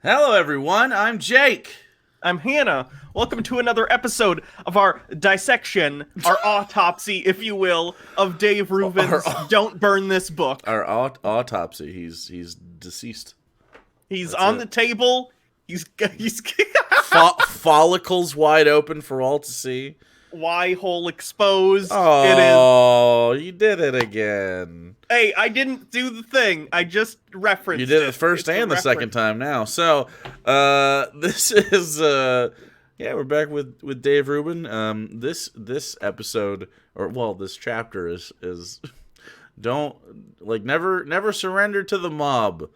Hello, everyone. I'm Jake. I'm Hannah. Welcome to another episode of our dissection, our autopsy, if you will, of Dave Rubin's Don't Burn This book. Our autopsy. He's deceased. He's That's on it. the table. He's Follicles wide open for all to see. Y hole exposed. Oh, you did it again. Hey, I didn't do the thing. I just referenced You did it the It's first and the second time now. So, this is we're back with Dave Rubin. This episode this chapter is don't never surrender to the mob.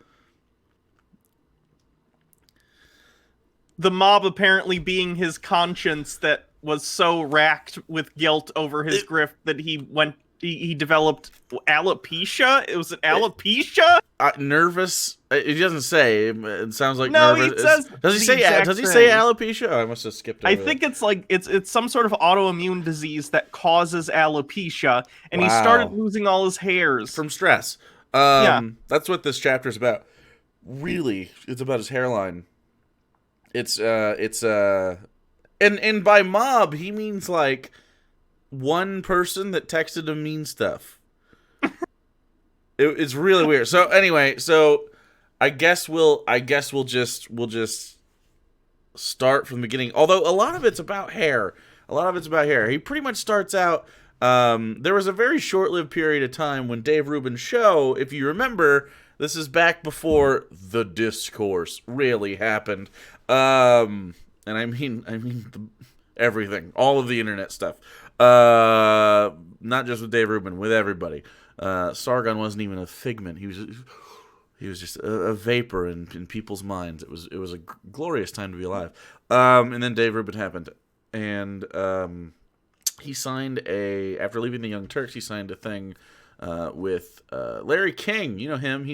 The mob apparently being his conscience that was so racked with guilt over his grift that he developed alopecia. It was an alopecia? Nervous. It doesn't say. It sounds like No, nervous. he says Does he the say? exact Does he say thing. alopecia? Oh, I must have skipped over I think it's like it's some sort of autoimmune disease that causes alopecia, and he started losing all his hairs from stress. Yeah. That's what this chapter is about. Really, it's about his hairline. It's and by mob he means like one person that texted him mean stuff. It's really weird. So anyway, I guess we'll just start from the beginning. Although a lot of it's about hair. He pretty much starts out. There was a very short-lived period of time when Dave Rubin's show, if you remember, this is back before the discourse really happened. And I mean everything, all of the internet stuff. Not just with Dave Rubin, with everybody. Sargon wasn't even a figment. He was just a vapor in people's minds. It was a glorious time to be alive. And then Dave Rubin happened, and he signed after leaving the Young Turks, he signed a thing with Larry King. You know him.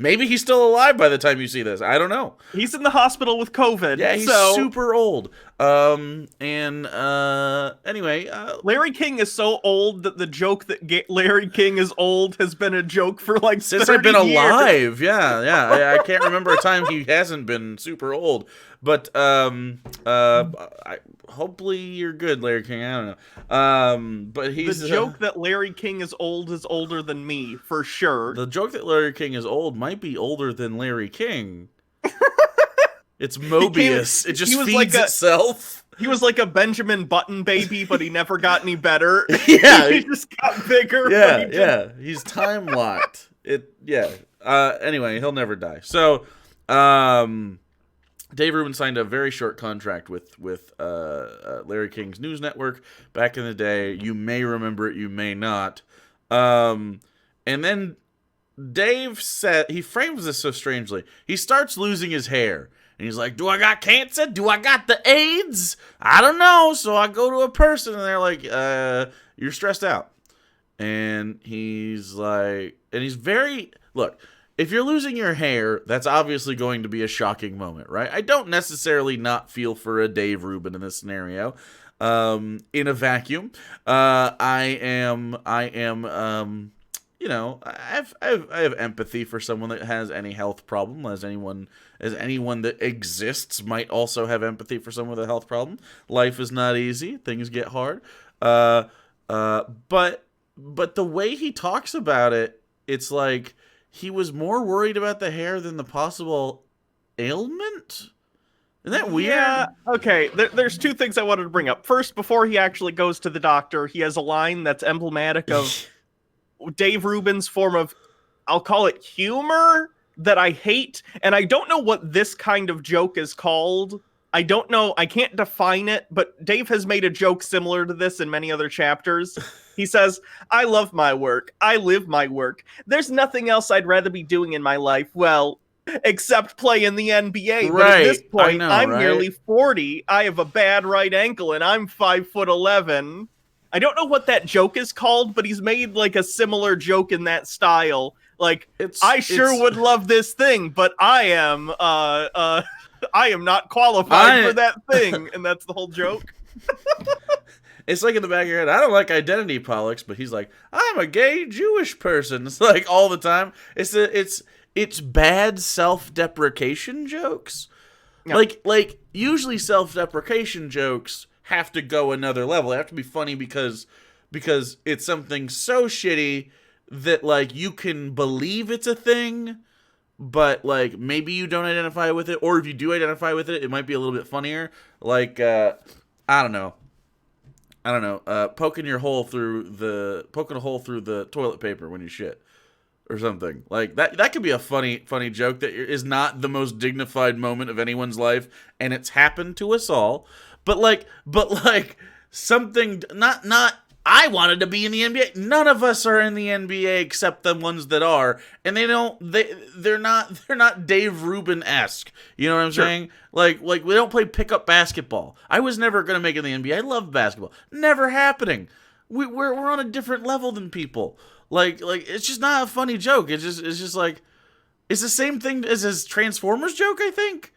Maybe he's still alive by the time you see this. I don't know. He's in the hospital with COVID. Yeah, he's super old. Anyway, Larry King is so old that the joke that Larry King is old has been a joke for like since 30 I've been years. alive. Yeah. I can't remember a time he hasn't been super old. But hopefully you're good, Larry King. I don't know. But he's the joke that Larry King is older than me for sure. The joke that Larry King is old might be older than Larry King. It's Mobius. It just feeds itself. He was like a Benjamin Button baby, but he never got any better. Yeah, he just got bigger. Yeah. He's time locked. Anyway, he'll never die. So, Dave Rubin signed a very short contract with Larry King's news network back in the day. You may remember it, you may not. And then Dave said, he frames this so strangely. He starts losing his hair. And he's like, do I got cancer? Do I got the AIDS? I don't know. So I go to a person and they're like, you're stressed out. And he's like, look, if you're losing your hair, that's obviously going to be a shocking moment, right? I don't necessarily not feel for a Dave Rubin in this scenario. In a vacuum, I have empathy for someone that has any health problem, as anyone that exists might also have empathy for someone with a health problem. Life is not easy; things get hard. But the way he talks about it, it's like he was more worried about the hair than the possible ailment. Isn't that weird? Yeah, okay. There's two things I wanted to bring up. First, before he actually goes to the doctor, he has a line that's emblematic of Dave Rubin's form of, I'll call it humor, that I hate. And I don't know what this kind of joke is called. I don't know. I can't define it, but Dave has made a joke similar to this in many other chapters. He says, I love my work. I live my work. There's nothing else I'd rather be doing in my life. Well, except play in the NBA. Right. But at this point, I'm right? nearly 40. I have a bad right ankle and I'm 5'11". I don't know what that joke is called, but he's made like a similar joke in that style. Like, I sure would love this thing, but I am not qualified for that thing. And that's the whole joke. It's like in the back of your head, I don't like identity politics, but he's like, I'm a gay Jewish person. It's like all the time. It's it's bad self-deprecation jokes. Yeah. Like usually self-deprecation jokes have to go another level. They have to be funny because it's something so shitty that like you can believe it's a thing, but like maybe you don't identify with it, or if you do identify with it, it might be a little bit funnier. Like I don't know. Poking a hole through the toilet paper when you shit, or something like that. That could be a funny joke that is not the most dignified moment of anyone's life, and it's happened to us all. But like something not. I wanted to be in the NBA. None of us are in the NBA except the ones that are, and they're not Dave Rubin-esque. You know what I'm saying? Like we don't play pickup basketball. I was never gonna make it in the NBA. I love basketball. Never happening. We're on a different level than people. Like it's just not a funny joke. It's just like it's the same thing as his Transformers joke, I think.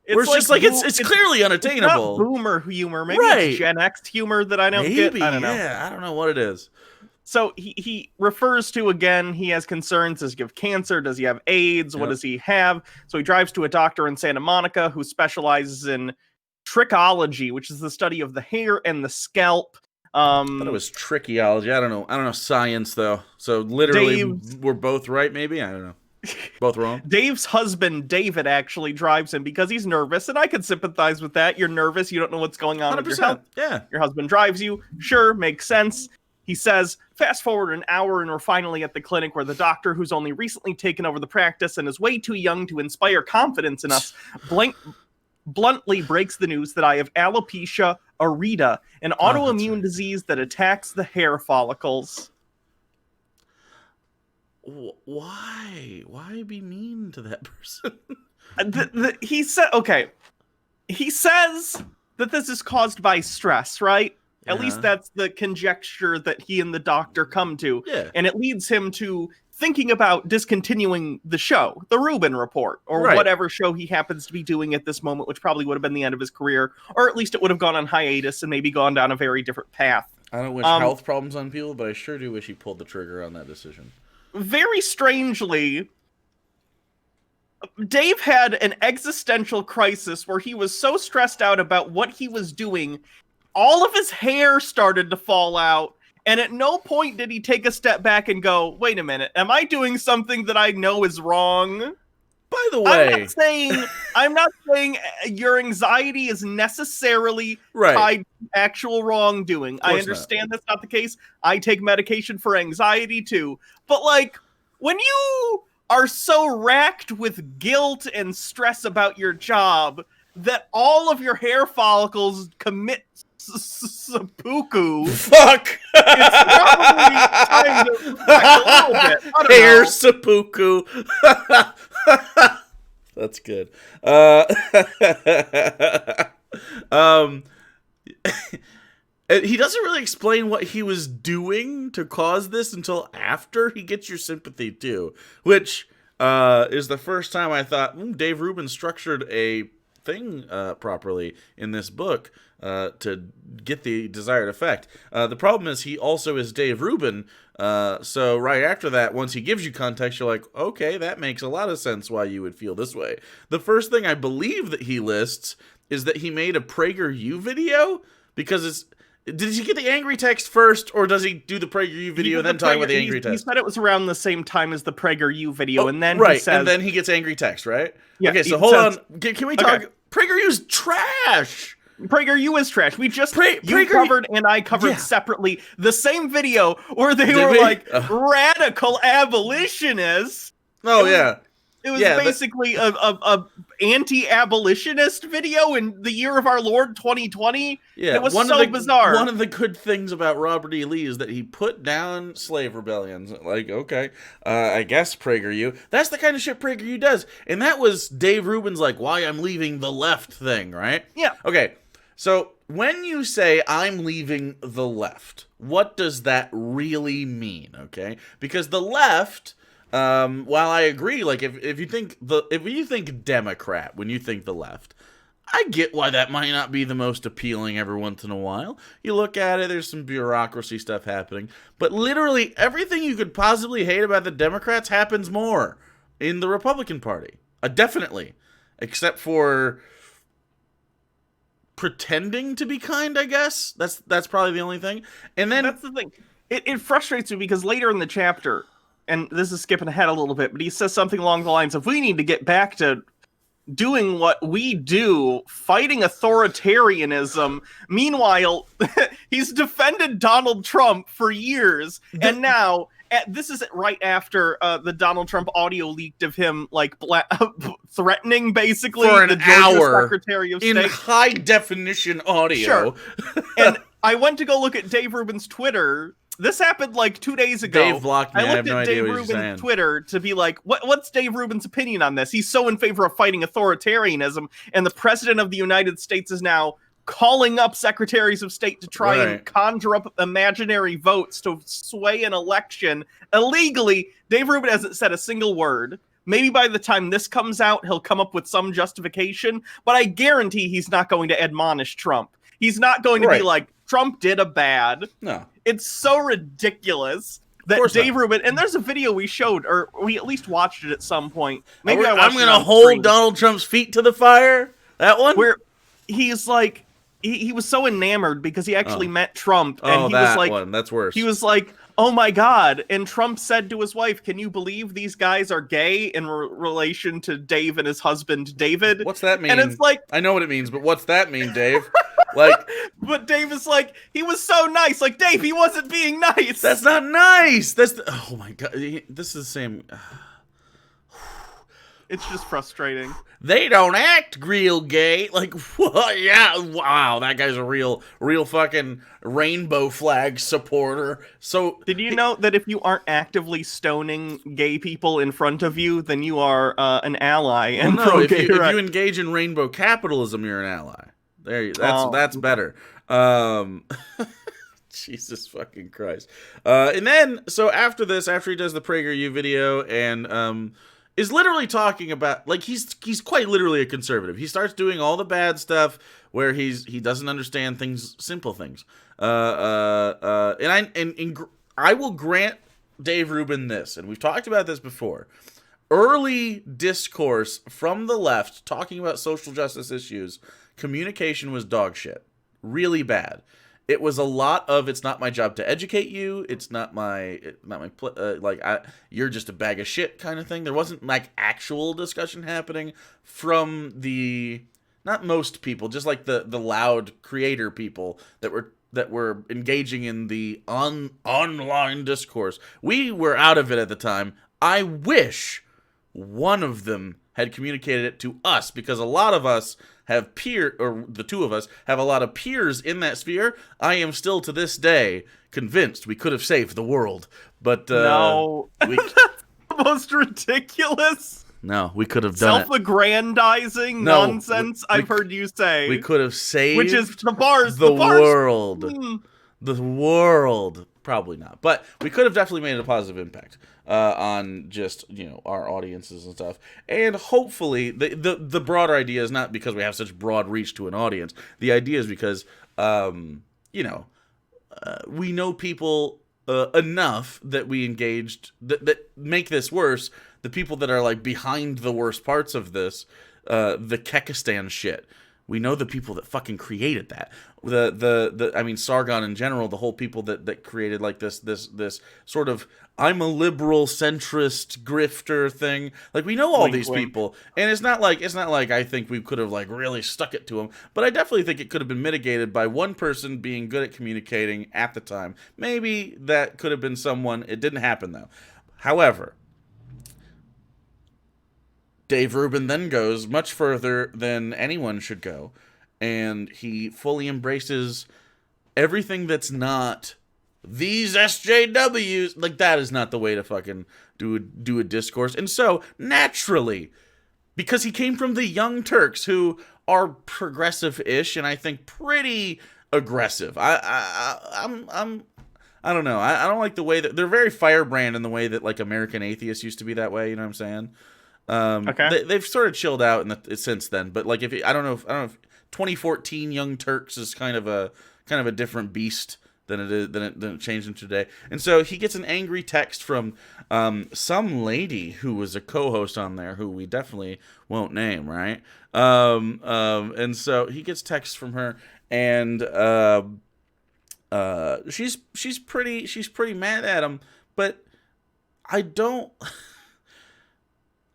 It's clearly unattainable. It's not boomer humor. Maybe it's Gen X humor that I don't get. I don't know. Yeah, I don't know what it is. So he refers to, again, he has concerns. Does he have cancer? Does he have AIDS? What does he have? So he drives to a doctor in Santa Monica who specializes in trichology, which is the study of the hair and the scalp. I thought it was trichiology. I don't know science though. So literally we're both right, maybe? I don't know. Both wrong. Dave's husband, David, actually drives him because he's nervous, and I could sympathize with that. You're nervous. You don't know what's going on with your health. Yeah. Your husband drives you. Sure, makes sense. He says, fast forward an hour, and we're finally at the clinic where the doctor, who's only recently taken over the practice and is way too young to inspire confidence in us, bluntly breaks the news that I have alopecia areata, an autoimmune disease that attacks the hair follicles. Why be mean to that person? He says that this is caused by stress, right? At least that's the conjecture that he and the doctor come to. Yeah. And it leads him to thinking about discontinuing the show, the Rubin Report, or whatever show he happens to be doing at this moment, which probably would have been the end of his career, or at least it would have gone on hiatus and maybe gone down a very different path. I don't wish health problems on people, but I sure do wish he pulled the trigger on that decision. Very strangely, Dave had an existential crisis where he was so stressed out about what he was doing, all of his hair started to fall out, and at no point did he take a step back and go, wait a minute, am I doing something that I know is wrong? By the way, I'm not saying your anxiety is necessarily tied to actual wrongdoing. I understand that's not the case. I take medication for anxiety too. But like, when you are so racked with guilt and stress about your job that all of your hair follicles commit seppuku. Fuck! It's probably time to reflect a little bit. Hair seppuku. That's good. He doesn't really explain what he was doing to cause this until after he gets your sympathy too, which is the first time I thought Dave Rubin structured a thing properly in this book to get the desired effect. The problem is he also is Dave Rubin, so right after that, once he gives you context, you're like, okay, that makes a lot of sense why you would feel this way. The first thing I believe that he lists is that he made a PragerU video, because it's... Did he get the angry text first, or does he do the PragerU video and then talk about the angry text? He said it was around the same time as the PragerU video, and then he says... and then he gets angry text, right? Yeah, okay, so hold on. Can we talk... Okay. PragerU's trash! PragerU is trash. We just covered and I covered separately the same video where they were like radical abolitionists. Oh, yeah. It was basically a anti-abolitionist video in the year of our Lord 2020. Yeah, it was so bizarre. One of the good things about Robert E. Lee is that he put down slave rebellions. Like, okay, I guess PragerU. That's the kind of shit PragerU does. And that was Dave Rubin's like, why I'm leaving the left thing, right? Yeah. Okay, so when you say I'm leaving the left, what does that really mean, okay? Because the left... while I agree, like if you think Democrat when you think the left, I get why that might not be the most appealing every once in a while. You look at it, there's some bureaucracy stuff happening, but literally everything you could possibly hate about the Democrats happens more. in the Republican Party. Definitely. Except for pretending to be kind, I guess. That's probably the only thing. And then That's the thing. It frustrates me because later in the chapter, and this is skipping ahead a little bit, but he says something along the lines of, we need to get back to doing what we do, fighting authoritarianism. Meanwhile, he's defended Donald Trump for years, and now this is right after the Donald Trump audio leaked of him like threatening basically for an the Georgia hour Secretary of in State. high definition audio. Sure. And I went to go look at Dave Rubin's Twitter. This happened like 2 days ago. Dave blocked me. I I have looked no at idea Dave what you're Rubin's saying. Twitter to be like, what's Dave Rubin's opinion on this? He's so in favor of fighting authoritarianism, and the president of the United States is now calling up secretaries of state to try and conjure up imaginary votes to sway an election illegally. Dave Rubin hasn't said a single word. Maybe by the time this comes out, he'll come up with some justification, but I guarantee he's not going to admonish Trump. He's not going to be like, Trump did a bad. No. It's so ridiculous that Dave Rubin, and there's a video we showed, or we at least watched it at some point. Maybe I'm going to hold Donald Trump's feet to the fire. That one? Where he's like, he was so enamored because he actually met Trump. And he was like, one. That's worse. He was like, oh my God. And Trump said to his wife, can you believe these guys are gay in relation to Dave and his husband, David? What's that mean? And it's like, I know what it means, but what's that mean, Dave? Like, but Dave is like, he was so nice. Like, Dave, he wasn't being nice. That's not nice. Oh my God. This is the same. It's just frustrating. They don't act real gay. Like, what? Yeah, wow, that guy's a real fucking rainbow flag supporter. So, did you know that if you aren't actively stoning gay people in front of you, then you are an ally? And if you engage in rainbow capitalism, you're an ally. That's better. Jesus fucking Christ. And then, so after this, after he does the PragerU video and is literally talking about, like, he's quite literally a conservative. He starts doing all the bad stuff where he doesn't understand things, simple things. And I will grant Dave Rubin this, and we've talked about this before. Early discourse from the left talking about social justice issues, communication was dog shit. Really bad. It was a lot of, it's not my job to educate you. It's not my you're just a bag of shit kind of thing. There wasn't like actual discussion happening from not most people, just like the loud creator people that were engaging in the online discourse. We were out of it at the time. I wish one of them had communicated it to us, because a lot of us have the two of us have a lot of peers in that sphere. I am still to this day convinced we could have saved the world, but no, that's the most ridiculous. No, we could have done self-aggrandizing nonsense I've heard you say. We could have saved, which is the bars, world. The world, probably not, but we could have definitely made a positive impact on just, our audiences and stuff. And hopefully the broader idea is not because we have such broad reach to an audience. The idea is because we know people enough that we engaged that make this worse. The people that are like behind the worst parts of this, the Kekistan shit. We know the people that fucking created that. I mean, Sargon in general, the whole people that created like this sort of, I'm a liberal centrist grifter thing. Like, we know all these people, and it's not like I think we could have like really stuck it to them, but I definitely think it could have been mitigated by one person being good at communicating at the time. Maybe that could have been someone. It didn't happen though. However, Dave Rubin then goes much further than anyone should go, and he fully embraces everything that's not these SJWs. Like, that is not the way to fucking do a discourse. And so, naturally, because he came from the Young Turks, who are progressive-ish, and I think pretty aggressive. I don't know. I don't like the way that they're very firebrand in the way that like American Atheists used to be that way. You know what I'm saying? Okay. They've sort of chilled out since then, but like I don't know if 2014 Young Turks is kind of a different beast than it changed into today. And so he gets an angry text from some lady who was a co-host on there, who we definitely won't name, right? And so he gets text from her, and she's pretty mad at him, but I don't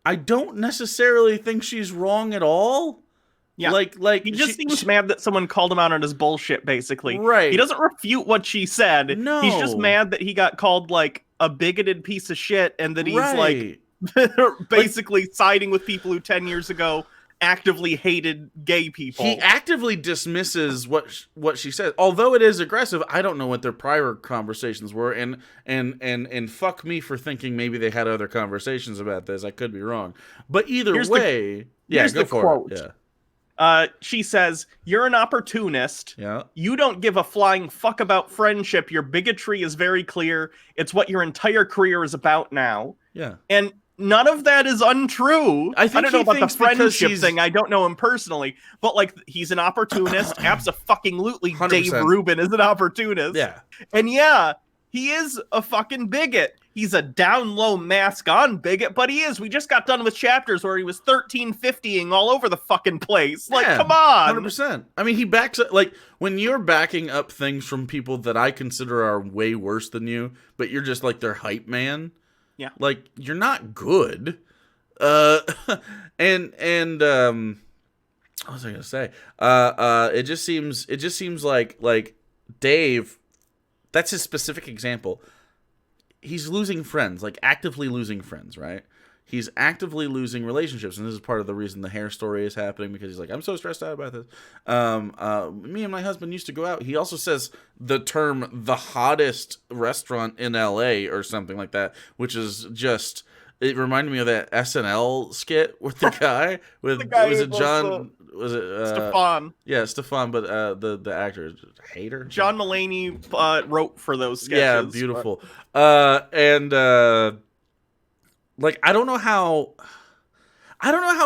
I don't necessarily think she's wrong at all. Yeah. Like He just seems mad that someone called him out on his bullshit, basically. Right. He doesn't refute what she said. No. He's just mad that he got called, like, a bigoted piece of shit, and that he's, right. like, basically siding with people who 10 years ago actively hated gay people. He actively dismisses what she said. Although it is aggressive, I don't know what their prior conversations were, and fuck me for thinking maybe they had other conversations about this. I could be wrong. But either way, here's go the for quote. it. Yeah. She says, "You're an opportunist. Yeah. You don't give a flying fuck about friendship. Your bigotry is very clear. It's what your entire career is about now." Yeah. And none of that is untrue. I don't know about the friendship thing. I don't know him personally, but like, he's an opportunist. Abso-fucking-lutely, Dave 100%. Rubin is an opportunist. Yeah. And yeah, he is a fucking bigot. He's a down low mask on bigot, but he is. We just got done with chapters where he was 1350ing all over the fucking place. Like, Yeah, come on. 100%. I mean, he backs up, like, when you're backing up things from people that I consider are way worse than you, but you're just like their hype man. Yeah. Like, you're not good. What was I gonna say? It just seems like Dave, that's his specific example. He's losing friends, like actively losing friends, right? He's actively losing relationships, and this is part of the reason the hair story is happening, because he's like, I'm so stressed out about this. Me and my husband used to go out. He also says the term "the hottest restaurant in LA" or something like that, which is just, it reminded me of that SNL skit with the guy with The guy was who it was John? Was it Stefan. Yeah, Stefan, but the actor, Hater. John Mulaney wrote for those sketches. Yeah, beautiful. Like, I don't know how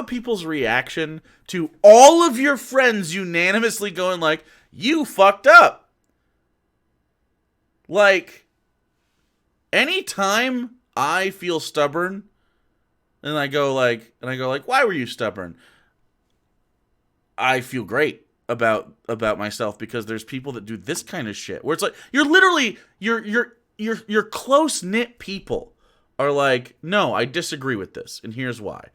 people's reaction to all of your friends unanimously going like, you fucked up. Like, anytime I feel stubborn and I go like, why were you stubborn? I feel great about myself, because there's people that do this kind of shit where it's like, you're literally your close-knit people are like, no, I disagree with this, and here's why.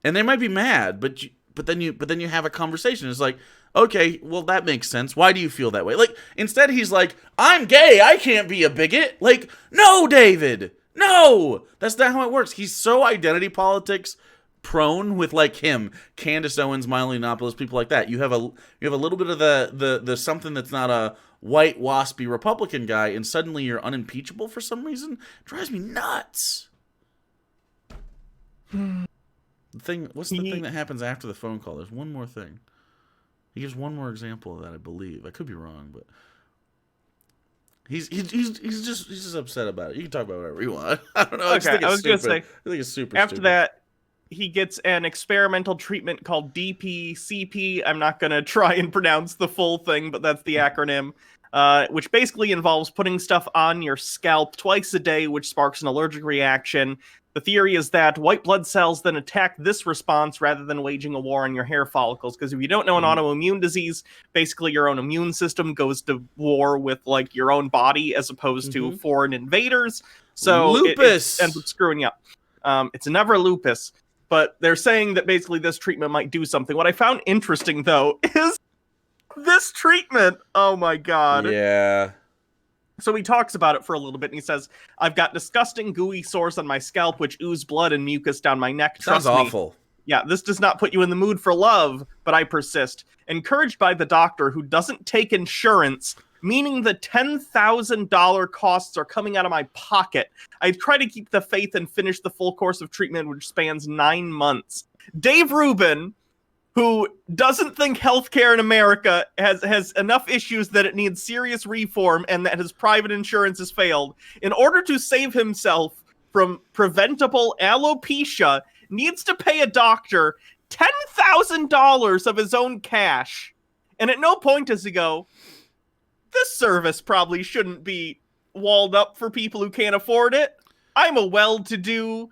And they might be mad, but then you have a conversation. It's like, okay, well, that makes sense. Why do you feel that way? Like, instead he's like, I'm gay, I can't be a bigot. Like, no, David, no, that's not how it works. He's so identity politics prone with, like, him, Candace Owens, Milo Yiannopoulos, people like that. You have a little bit of the something that's not a white waspy Republican guy, and suddenly you're unimpeachable for some reason. It drives me nuts. What's the thing that happens after the phone call? There's one more thing. He gives one more example of that, I believe. I could be wrong, but he's just upset about it. You can talk about whatever you want. I don't know. Okay, I was gonna say, I think it's super. After stupid. that, he gets an experimental treatment called DPCP. I'm not going to try and pronounce the full thing, but that's the acronym, which basically involves putting stuff on your scalp twice a day, which sparks an allergic reaction. The theory is that white blood cells then attack this response rather than waging a war on your hair follicles. Because if you don't know an autoimmune disease, basically your own immune system goes to war with, like, your own body as opposed to foreign invaders. So lupus it ends up screwing you up. It's never lupus. But they're saying that basically this treatment might do something. What I found interesting, though, is this treatment. Oh, my God. Yeah. So he talks about it for a little bit, and he says, I've got disgusting gooey sores on my scalp, which ooze blood and mucus down my neck. Trust Sounds me. awful. Yeah, this does not put you in the mood for love, but I persist. Encouraged by the doctor, who doesn't take insurance, meaning the $10,000 costs are coming out of my pocket, I try to keep the faith and finish the full course of treatment, which spans 9 months. Dave Rubin, who doesn't think healthcare in America has enough issues that it needs serious reform and that his private insurance has failed, in order to save himself from preventable alopecia, needs to pay a doctor $10,000 of his own cash. And at no point does he go, this service probably shouldn't be walled up for people who can't afford it. I'm a well-to-do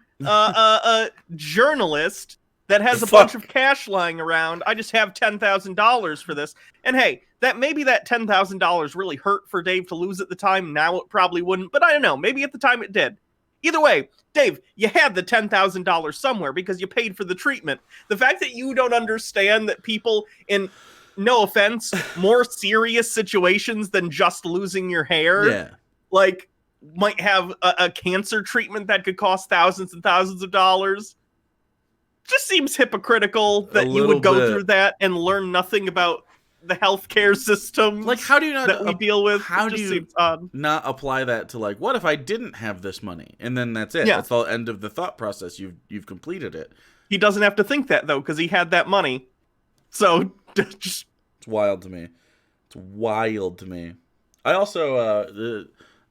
journalist that has a bunch of cash lying around. I just have $10,000 for this. And hey, maybe that $10,000 really hurt for Dave to lose at the time. Now it probably wouldn't, but I don't know. Maybe at the time it did. Either way, Dave, you had the $10,000 somewhere because you paid for the treatment. The fact that you don't understand that people in, no offense, more serious situations than just losing your hair, like, might have a cancer treatment that could cost thousands and thousands of dollars, just seems hypocritical that you would go through that and learn nothing about the healthcare system. Like, how do you not that we deal with? How do you not apply that to, like, what if I didn't have this money, and then that's it? That's the end of the thought process. You've completed it. He doesn't have to think that though, because he had that money. So just it's wild to me. It's wild to me. I also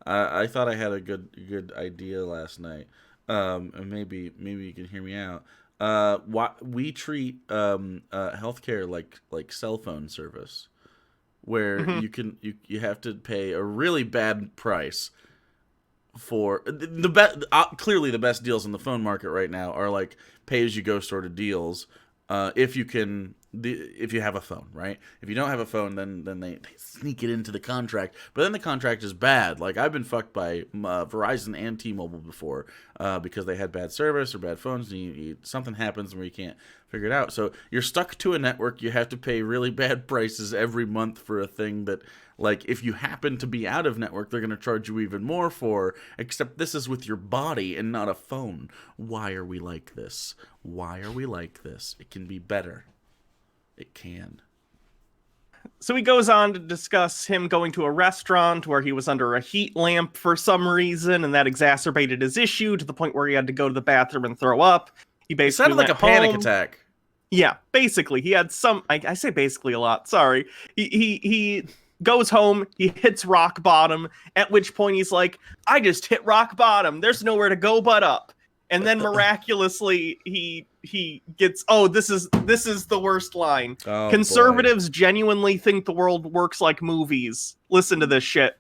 I thought I had a good idea last night. And maybe you can hear me out. We treat healthcare like cell phone service, where you have to pay a really bad price for the best. Clearly, the best deals in the phone market right now are like pay as you go sort of deals. If you have a phone, right? If you don't have a phone, then they sneak it into the contract. But then the contract is bad. Like, I've been fucked by Verizon and T-Mobile before because they had bad service or bad phones, and something happens where you can't figure it out. So you're stuck to a network. You have to pay really bad prices every month for a thing that, like, if you happen to be out of network, they're going to charge you even more for, except this is with your body and not a phone. Why are we like this? Why are we like this? It can be better. It can. So he goes on to discuss him going to a restaurant where he was under a heat lamp for some reason, and that exacerbated his issue to the point where he had to go to the bathroom and throw up. He basically sounded like a panic attack. Yeah, basically. He had some... I say basically a lot, sorry. He goes home, he hits rock bottom, at which point he's like, I just hit rock bottom. There's nowhere to go but up. And then miraculously, he gets, this is the worst line. Oh, Conservatives genuinely think the world works like movies. Listen to this shit.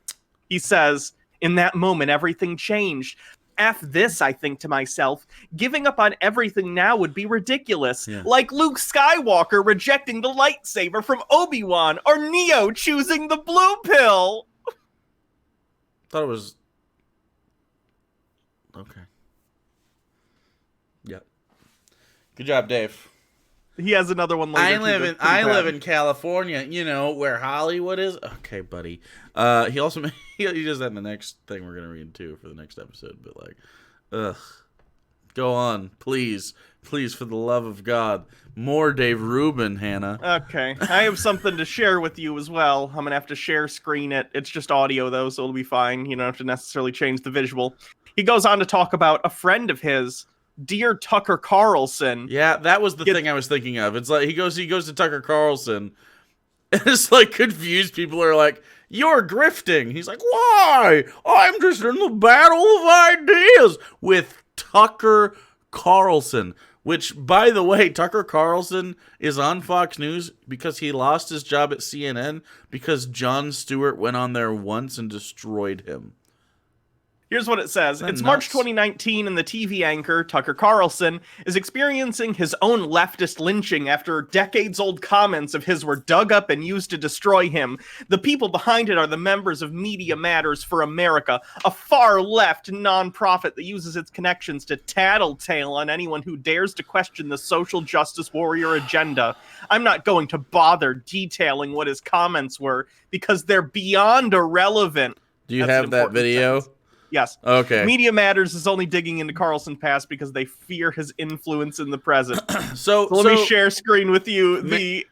He says, in that moment, everything changed. F this, I think to myself. Giving up on everything now would be ridiculous. Yeah. Like Luke Skywalker rejecting the lightsaber from Obi-Wan, or Neo choosing the blue pill. Thought it was... Okay. Yep. Good job, Dave. He has another one later. I live in California, where Hollywood is. Okay, buddy. He also he does that in the next thing we're gonna read too for the next episode. But like, ugh, go on, please, for the love of God, more Dave Rubin, Hannah. Okay, I have something to share with you as well. I'm gonna have to share screen it. It's just audio though, so it'll be fine. You don't have to necessarily change the visual. He goes on to talk about a friend of his. Dear Tucker Carlson. Yeah, that was the thing I was thinking of. It's like he goes to Tucker Carlson, and it's like confused people are like, "You're grifting." He's like, "Why? I'm just in the battle of ideas with Tucker Carlson." Which, by the way, Tucker Carlson is on Fox News because he lost his job at CNN because Jon Stewart went on there once and destroyed him. Here's what it says. It's March 2019, and the TV anchor, Tucker Carlson, is experiencing his own leftist lynching after decades-old comments of his were dug up and used to destroy him. The people behind it are the members of Media Matters for America, a far-left nonprofit that uses its connections to tattletale on anyone who dares to question the social justice warrior agenda. I'm not going to bother detailing what his comments were, because they're beyond irrelevant. Do you have that video? Sentence. Yes. Okay. Media Matters is only digging into Carlson's past because they fear his influence in the present. So let me share screen with you the...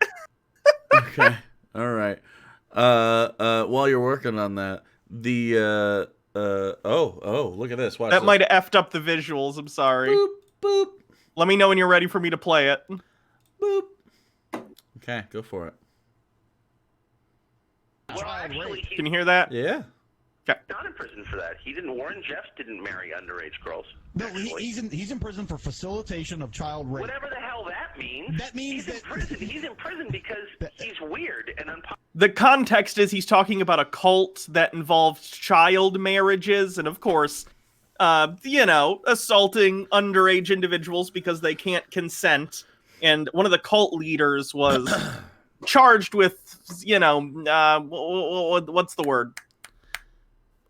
Okay. All right. While you're working on that, the... look at this. Watch that this. might have effed up the visuals. I'm sorry. Boop, boop. Let me know when you're ready for me to play it. Boop. Okay, go for it. Can you hear that? Yeah. Okay. Not in prison for that. He didn't. Warren Jeffs didn't marry underage girls. No, he's in prison for facilitation of child rape. Whatever the hell that means. That means he's in prison. He's in prison because he's weird and unpopular. The context is he's talking about a cult that involved child marriages and, of course, assaulting underage individuals because they can't consent. And one of the cult leaders was charged with, what's the word?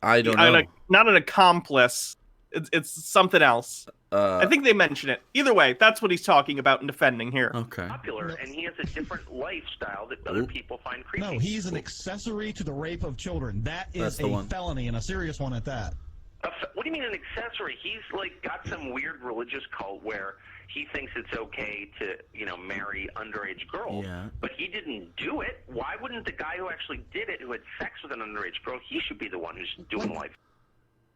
I don't know. Not an accomplice. It's something else. I think they mention it. Either way, that's what he's talking about and defending here. Okay. Popular, and he has a different lifestyle that other people find creepy. No, he's an accessory to the rape of children. That is a felony, and a serious one at that. What do you mean an accessory? He's got some weird religious cult where he thinks it's okay to, marry underage girls. Yeah. But he didn't do it. Why wouldn't the guy who actually did it, who had sex with an underage girl, he should be the one who's doing life?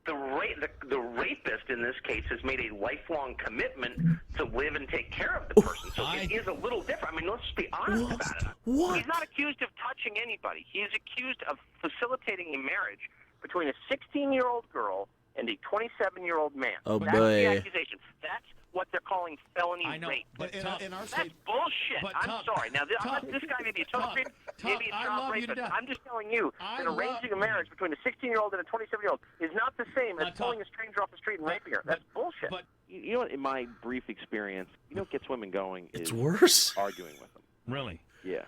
The rapist in this case has made a lifelong commitment to live and take care of the person. So it is a little different. I mean, let's just be honest about it. What? He's not accused of touching anybody. He is accused of facilitating a marriage between a 16-year-old girl and a 27-year-old man. Oh, That's boy. the accusation. That's what they're calling felony rape. But in our That's state, bullshit. I'm sorry. Now, this guy may be a total creep, maybe a child rapist. I'm just telling you that arranging a marriage between a 16-year-old and a 27-year-old is not the same as pulling a stranger off the street and raping her. That's bullshit. But you know what? In my brief experience, what gets women going is It's worse. arguing with them. Really? Yeah.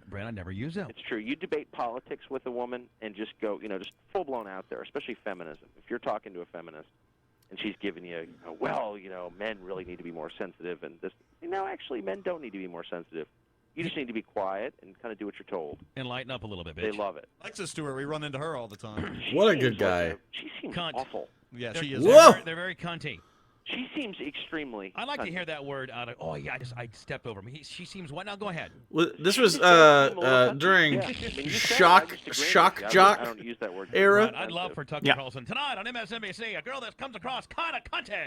Brad, I never use that. It's true. You debate politics with a woman and just go, just full blown out there, especially feminism. If you're talking to a feminist and she's giving you, men really need to be more sensitive, and this, actually, men don't need to be more sensitive. You just need to be quiet and kind of do what you're told. And lighten up a little bit, bitch. They love it. Alexis Stewart, we run into her all the time. What a good guy. She seems Cunt. awful. Yeah, she is. Whoa! They're very cunty. She seems extremely. I like to cunty. hear that word out of. Oh yeah, I stepped over me. She seems what? Now go ahead. Well, this was during Yeah. I mean, you said it, shock I disagree with you. I jock don't use that word. era. But I'd love for Tucker Carlson tonight on MSNBC. A girl that comes across kind of cunty.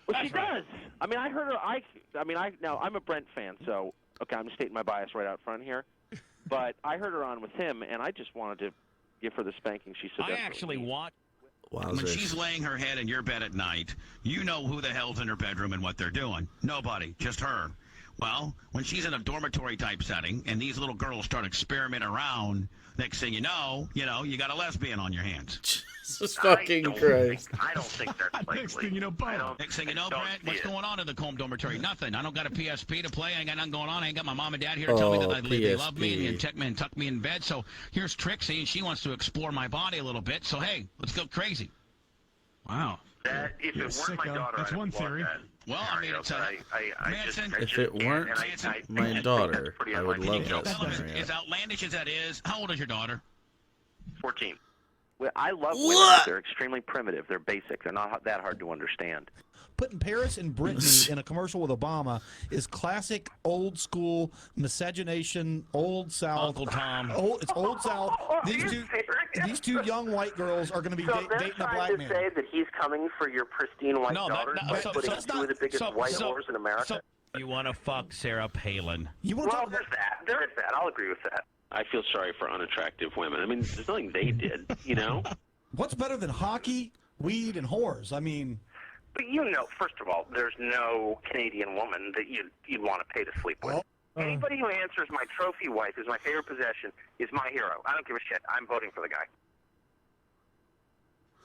Well, she That's right. does. I mean, I heard her. Now I'm a Brent fan, so okay, I'm stating my bias right out front here. But I heard her on with him, and I just wanted to give her the spanking she so I desperately actually needs. watched. When she's laying her head in your bed at night, you know who the hell's in her bedroom and what they're doing. Nobody, just her. Well, when she's in a dormitory-type setting and these little girls start experimenting around, next thing you know, you got a lesbian on your hands. Jesus fucking Christ. I don't think that's likely. Next thing you know, boom. Next thing you know, don't Brett, see what's it. going on in the Combe dormitory? Nothing. I don't got a PSP to play. I ain't got nothing going on. I ain't got my mom and dad here to tell me that they love me and tuck me in bed. So here's Trixie, and she wants to explore my body a little bit. So, hey, let's go crazy. Wow. That, if it weren't my daughter, That's I'd one applaud theory. that. Well, I mean, it's a... Manson, If it weren't my daughter, I would love that Tell them, scenario. as outlandish as that is, how old is your daughter? 14. Well, I love women. What? They're extremely primitive. They're basic. They're not that hard to understand. putting Paris and Brittany in a commercial with Obama is classic old school miscegenation, old South. Uncle Tom. It's old South. These two young white girls are going to be dating a black man. Say that he's coming for your pristine white daughters by putting two of the biggest white whores in America. You want to fuck Sarah Palin? Well, there's that. There is that. I'll agree with that. I feel sorry for unattractive women. I mean, there's nothing they did, you know? What's better than hockey, weed, and whores? I mean... But you know, first of all, there's no Canadian woman that you'd want to pay to sleep with. Anybody who answers my trophy wife is my favorite possession is my hero. I don't give a shit. I'm voting for the guy.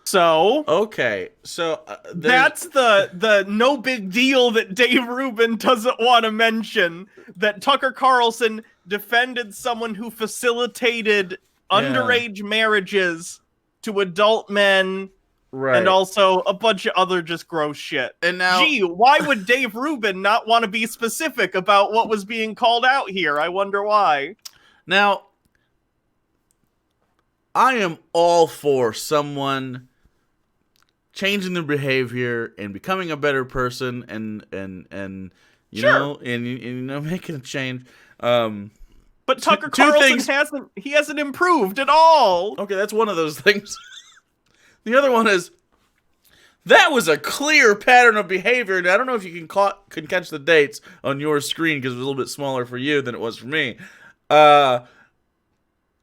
So okay, so that's the no big deal that Dave Rubin doesn't want to mention, that Tucker Carlson defended someone who facilitated underage marriages to adult men, right, and also a bunch of other just gross shit. And now, gee, why would Dave Rubin not want to be specific about what was being called out here? I wonder why. Now, I am all for someone changing their behavior and becoming a better person, and you know, and making a change. But Tucker Carlson hasn't improved at all. Okay, that's one of those things. The other one is, that was a clear pattern of behavior, and I don't know if you can catch the dates on your screen because it was a little bit smaller for you than it was for me.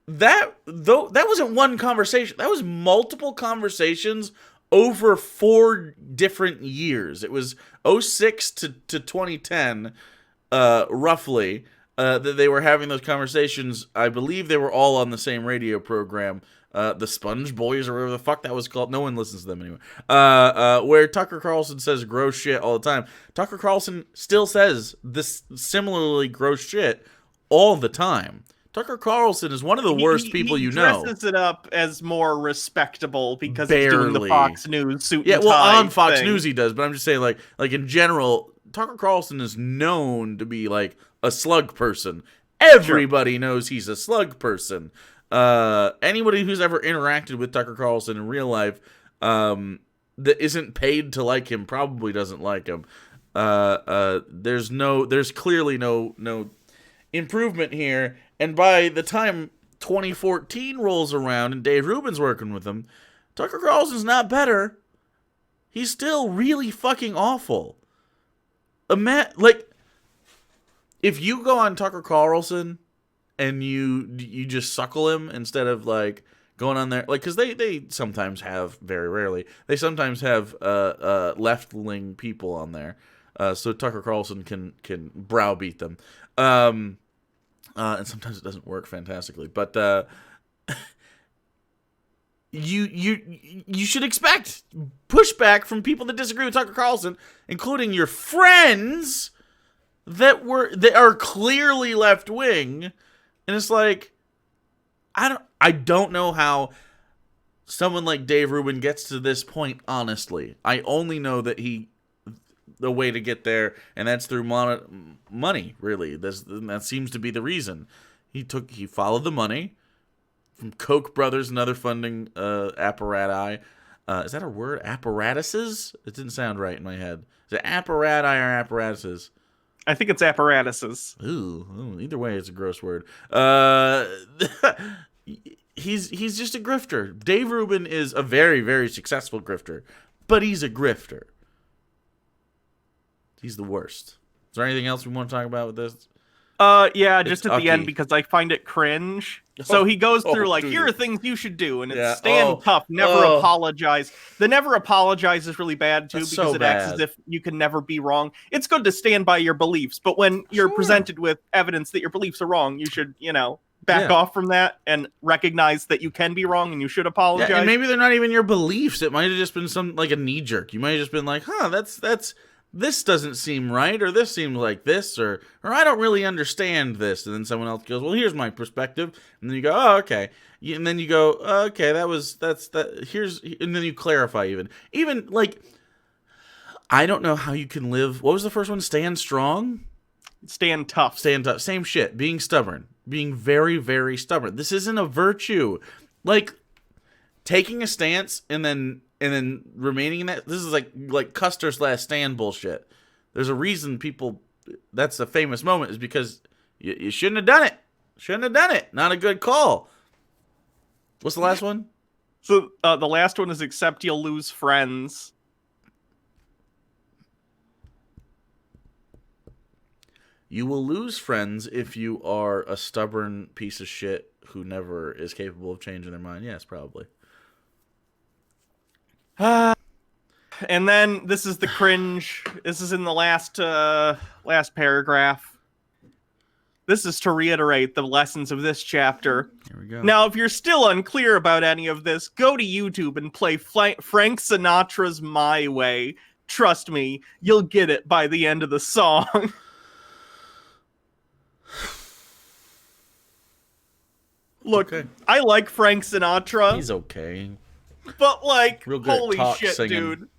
that wasn't one conversation. That was multiple conversations over 4 different years. It was 06 to 2010, roughly, that they were having those conversations. I believe they were all on the same radio program, the Sponge Boys or whatever the fuck that was called. No one listens to them anymore. Where Tucker Carlson says gross shit all the time. Tucker Carlson still says this similarly gross shit all the time. Tucker Carlson is one of the worst people you know. He dresses it up as more respectable because he's doing the Fox News suit and well, tie on Fox thing. News he does, but I'm just saying, like in general, Tucker Carlson is known to be like a slug person. Everybody knows he's a slug person. Anybody who's ever interacted with Tucker Carlson in real life that isn't paid to like him probably doesn't like him. There's clearly no improvement here. And by the time 2014 rolls around and Dave Rubin's working with him, Tucker Carlson's not better. He's still really fucking awful. Like, if you go on Tucker Carlson and you just suckle him instead of like going on there, like, because they sometimes have, very rarely, they sometimes have left-wing people on there, so Tucker Carlson can browbeat them. And sometimes it doesn't work fantastically, but you should expect pushback from people that disagree with Tucker Carlson, including your friends that are clearly left wing, and it's like I don't know how someone like Dave Rubin gets to this point. Honestly, I only know that the way to get there, and that's through money, really. That seems to be the reason. He followed the money from Koch brothers and other funding apparati. Is that a word? Apparatuses? It didn't sound right in my head. Is it apparati or apparatuses? I think it's apparatuses. Ooh, either way, it's a gross word. He's just a grifter. Dave Rubin is a very, very successful grifter, but he's a grifter. He's the worst. Is there anything else we want to talk about with this? Yeah, just at the end, because I find it cringe. So he goes through, like, dude. Here are things you should do, and it's stand tough, never apologize. The never apologize is really bad, too, That's because it acts as if you can never be wrong. It's good to stand by your beliefs, but when you're presented with evidence that your beliefs are wrong, you should, back off from that and recognize that you can be wrong and you should apologize. Yeah, and maybe they're not even your beliefs. It might have just been like a knee-jerk. You might have just been like, that's this doesn't seem right, or this seems like this, or I don't really understand this. And then someone else goes, well, here's my perspective. And then you go, oh, okay. And then you go, okay, and then you clarify even like, I don't know how you can live. What was the first one? Stand strong? Stand tough. Stand tough. Same shit. Being stubborn. Being very, very stubborn. This isn't a virtue. Like, taking a stance and then remaining in that. This is like Custer's last stand bullshit. There's a reason that's the famous moment, is because you shouldn't have done it. Shouldn't have done it. Not a good call. What's the last one? So the last one is accept you'll lose friends. You will lose friends if you are a stubborn piece of shit who never is capable of changing their mind. Yes, probably. And then this is the cringe. This is in the last paragraph. This is to reiterate the lessons of this chapter. Here we go. Now, if you're still unclear about any of this, go to YouTube and play Frank Sinatra's My Way. Trust me, you'll get it by the end of the song. Look, okay. I like Frank Sinatra. He's okay. But, like, Real good holy talk shit, singing. dude.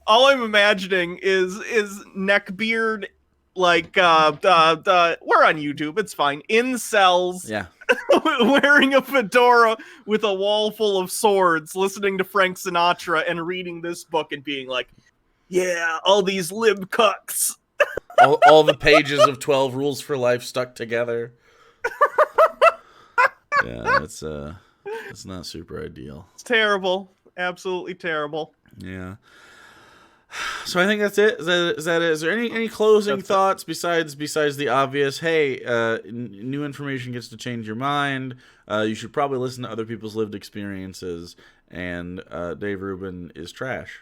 All I'm imagining is neckbeard, like, we're on YouTube, it's fine. Incels. Yeah. Wearing a fedora with a wall full of swords, listening to Frank Sinatra and reading this book and being like, yeah, all these lib cucks. all the pages of 12 Rules for Life stuck together. Yeah, it's not super ideal. It's terrible. Absolutely terrible. Yeah. So I think that's it. Is that it? Is there any closing thoughts besides the obvious? Hey, new information gets to change your mind. You should probably listen to other people's lived experiences. And Dave Rubin is trash.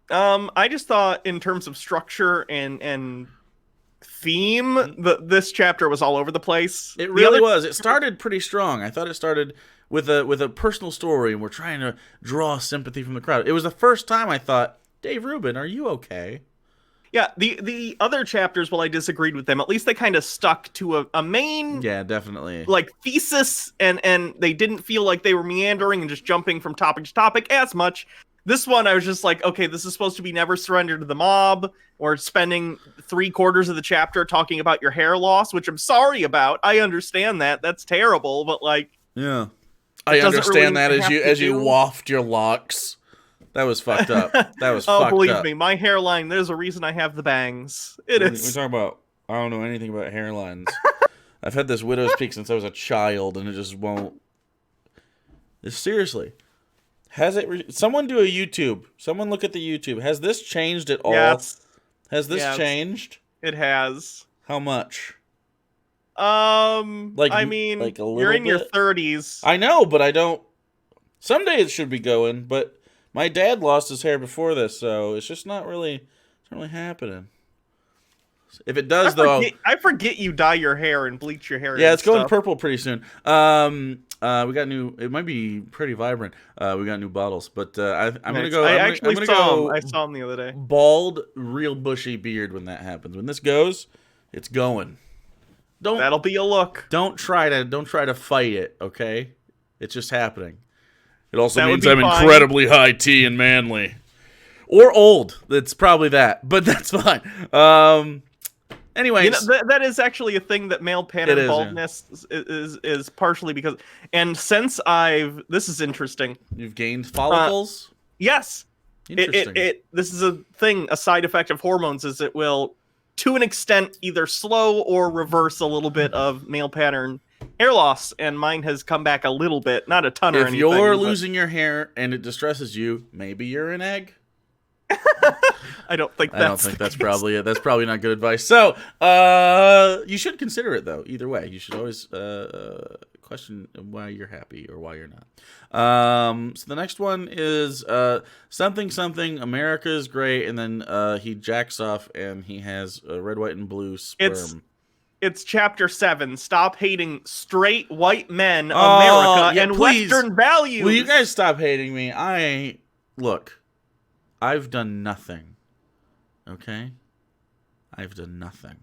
I just thought in terms of structure and theme, this chapter was all over the place. It really was. It started pretty strong. I thought it started with a personal story, and we're trying to draw sympathy from the crowd. It was the first time I thought, Dave Rubin, are you okay? Yeah, the other chapters, while I disagreed with them, at least they kind of stuck to a main, Yeah, definitely. like, thesis, and they didn't feel like they were meandering and just jumping from topic to topic as much. This one, I was just like, okay, this is supposed to be never surrender to the mob, or spending 3/4 of the chapter talking about your hair loss, which I'm sorry about. I understand that. That's terrible, but, like... Yeah. I understand that as you waft your locks. That was fucked up. That was fucked up. Oh, believe me, my hairline, there's a reason I have the bangs. It is. We're talking about, I don't know anything about hairlines. I've had this widow's peak since I was a child, and it just won't. Seriously. Has it... Someone do a YouTube. Someone look at the YouTube. Has this changed at all? Yes. Has this changed? It has. How much? I mean, like a little you're in your bit? 30s. I know, but I don't... Someday it should be going, but my dad lost his hair before this, so it's just not really happening. If it does, I forget you dye your hair and bleach your hair. Yeah, and it's going stuff. purple pretty soon. We got new... It might be pretty vibrant. We got new bottles, but I'm going to go... I go saw him the other day. Bald, real bushy beard when that happens. When this goes, it's going. That'll be a look. Don't try to fight it, okay? It's just happening. It also means would I'm be fine. incredibly high T and manly. Or old. That's probably that, but that's fine. Anyways. You know, that is actually a thing that male pattern baldness yeah. is partially because... And since this is interesting. You've gained follicles? Yes. Interesting. This is a thing, a side effect of hormones, is it will, to an extent, either slow or reverse a little bit of male pattern hair loss, and mine has come back a little bit, not a ton or anything. If you're losing your hair and it distresses you, maybe you're an egg. I don't think that's probably it. That's probably not good advice. So, you should consider it though. Either way, you should always question why you're happy or why you're not. So the next one is something. America is great, and then he jacks off and he has a red, white, and blue sperm. It's chapter 7. Stop hating straight white men, America, and please. Western values. Will you guys stop hating me? I've done nothing. Okay? I've done nothing.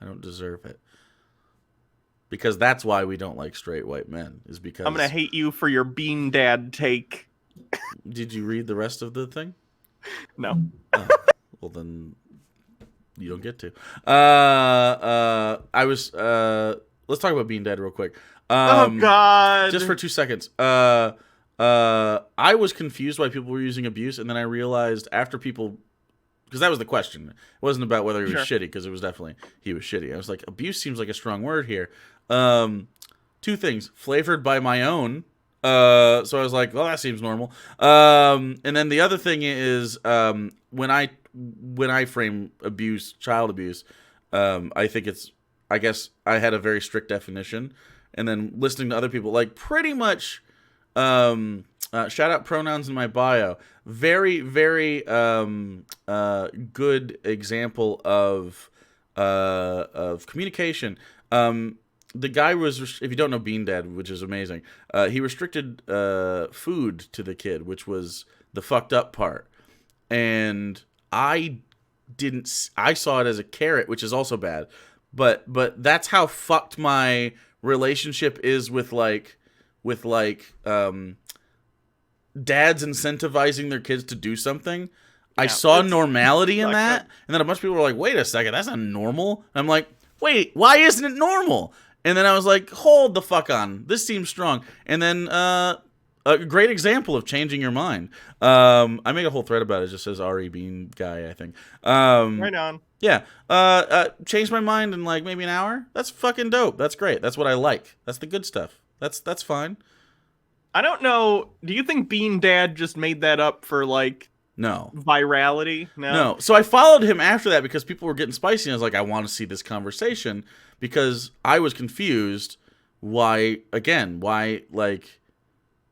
I don't deserve it. Because that's why we don't like straight white men. Is because I'm gonna hate you for your bean dad take. Did you read the rest of the thing? No. Oh, well then, you don't get to. Let's talk about being dead real quick. Oh God! Just for 2 seconds. I was confused why people were using abuse, and then I realized after people, because that was the question. It wasn't about whether he was shitty, because it was definitely he was shitty. I was like, abuse seems like a strong word here. 2 things: flavored by my own. So I was like, well, that seems normal. And then the other thing is, when I frame abuse, child abuse, I think I guess I had a very strict definition, and then listening to other people, like pretty much, shout out pronouns in my bio. Very, very good example of communication. The guy was, if you don't know Bean Dad, which is amazing, he restricted food to the kid, which was the fucked up part. And I saw it as a carrot, which is also bad. But that's how fucked my relationship is with dads incentivizing their kids to do something. I saw normality in that, and then a bunch of people were like, wait a second, that's not normal. And I'm like, wait, why isn't it normal? And then I was like, hold the fuck on. This seems strong. And then a great example of changing your mind. I made a whole thread about it. It just says R.E. Bean guy, I think. Right on. Yeah. Changed my mind in like maybe an hour. That's fucking dope. That's great. That's what I like. That's the good stuff. That's fine. I don't know. Do you think Bean Dad just made that up for like virality? No. So I followed him after that because people were getting spicy, and I was like, I want to see this conversation because I was confused why like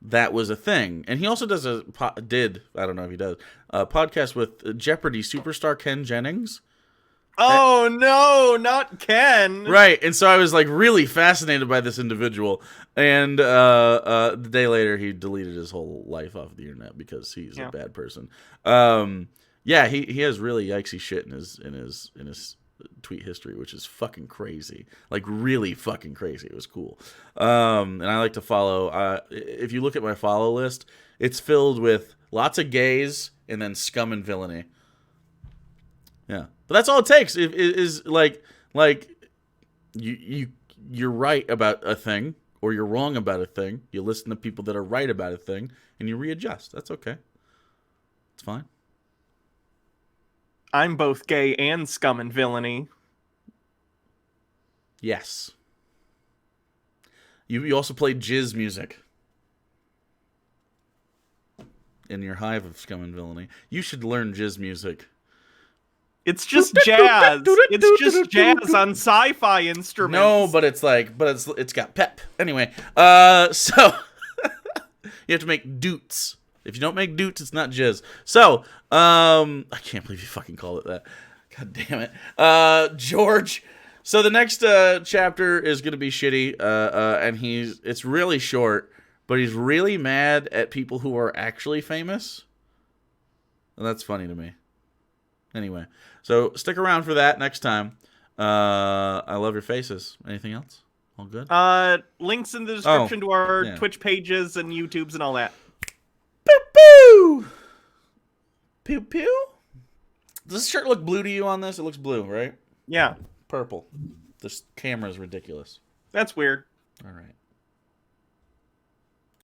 that was a thing. And he also does I don't know if he does, a podcast with Jeopardy superstar Ken Jennings. Oh, no, not Ken. Right. And so I was like really fascinated by this individual. And the day later, he deleted his whole life off the internet because he's a bad person. Yeah, he has really yikesy shit in his tweet history, which is fucking crazy. Like really fucking crazy. It was cool. And I like to follow. If you look at my follow list, it's filled with lots of gays and then scum and villainy. Yeah, but that's all it takes. Is like you're right about a thing or you're wrong about a thing. You listen to people that are right about a thing and you readjust. That's okay. It's fine. I'm both gay and scum and villainy. Yes. You also play jizz music in your hive of scum and villainy. You should learn jizz music. It's just jazz. It's just jazz on sci-fi instruments. No, but it's got pep. Anyway, so you have to make doots. If you don't make doots, it's not jizz. So, I can't believe you fucking called it that. God damn it. George. So the next chapter is going to be shitty, and it's really short, but he's really mad at people who are actually famous. And that's funny to me. Anyway, so stick around for that next time. I love your faces. Anything else? All good? Links in the description to our Twitch pages and YouTubes and all that. Pew pew! Pew pew? Does this shirt look blue to you on this? It looks blue, right? Yeah. Purple. This camera is ridiculous. That's weird. All right.